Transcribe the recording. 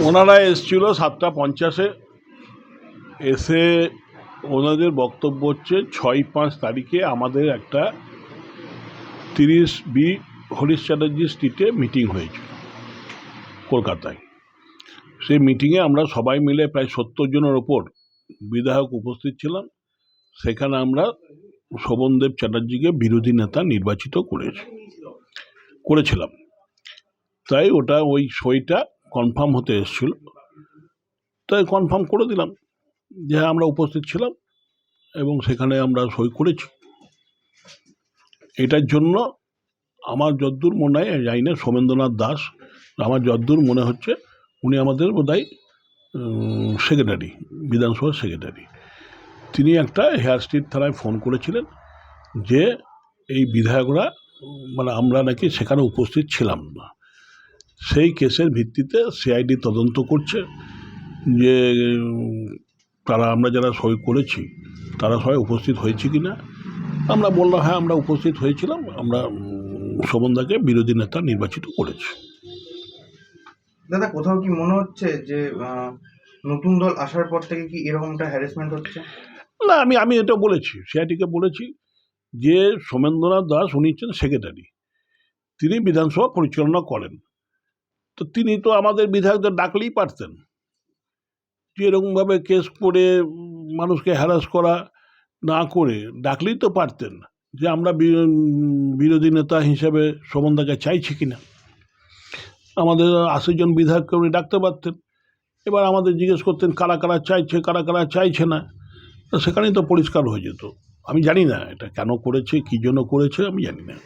ওনারা এসেছিল 7:50 এসে ওনাদের বক্তব্য হচ্ছে 6-5 তারিখে আমাদের একটা 30B হরিশ চ্যাটার্জি স্ট্রিটে মিটিং হয়েছিল কলকাতায়। সেই মিটিংয়ে আমরা সবাই মিলে প্রায় 70 জনের ওপর বিধায়ক উপস্থিত ছিলাম। সেখানে আমরা শোভনদেব চ্যাটার্জিকে বিরোধী নেতা নির্বাচিত করেছিলাম। তাই ওই সইটা কনফার্ম হতে এসেছিল, তাই কনফার্ম করে দিলাম যে আমরা উপস্থিত ছিলাম এবং সেখানে আমরা সই করেছি। এটার জন্য আমার যদ্দূর মনে হয়, জানি না সোমেন্দ্রনাথ দাস, আমার যদ্দূর মনে হচ্ছে উনি আমাদের বোধহয় সেক্রেটারি, বিধানসভার সেক্রেটারি। তিনি একটা হেয়ার স্ট্রিট থানায় ফোন করেছিলেন যে এই বিধায়করা মানে আমরা নাকি সেখানে উপস্থিত ছিলাম না। সেই কেসের ভিত্তিতে সিআইডি তদন্ত করছে যে আমরা যারা সই করেছি তারা সবাই উপস্থিত হয়েছি কি না। আমরা বললাম হ্যাঁ আমরা উপস্থিত হয়েছিলাম, আমরা শোভনদাকে বিরোধী নেতা নির্বাচিত করেছি। দাদা, কোথাও কি মনে হচ্ছে যে নতুন দল আসার পর থেকে কি এরকমটা হ্যারাসমেন্ট হচ্ছে? না, আমি এটা বলেছি, সিআইডিকে বলেছি যে সোমেন্দ্রনাথ দাস উনি হচ্ছেন সেক্রেটারি, তিনি বিধানসভা পরিচালনা করেন। তো তিনি তো আমাদের বিধায়কদের ডাকলেই পারতেন, যে এরকমভাবে কেস করে মানুষকে হ্যারাস করা না করে ডাকলেই তো পারতেন যে আমরা বিরোধী নেতা হিসেবে শোভনদাকে চাইছি কিনা। আমাদের 80 জন বিধায়ককে উনি ডাকতে পারতেন, এবার আমাদের জিজ্ঞেস করতেন কারা কারা চাইছে কারা কারা চাইছে না, সেখানেই তো পরিষ্কার হয়ে যেত। আমি জানি না এটা কেন করেছে, কী জন্য করেছে, আমি জানি না।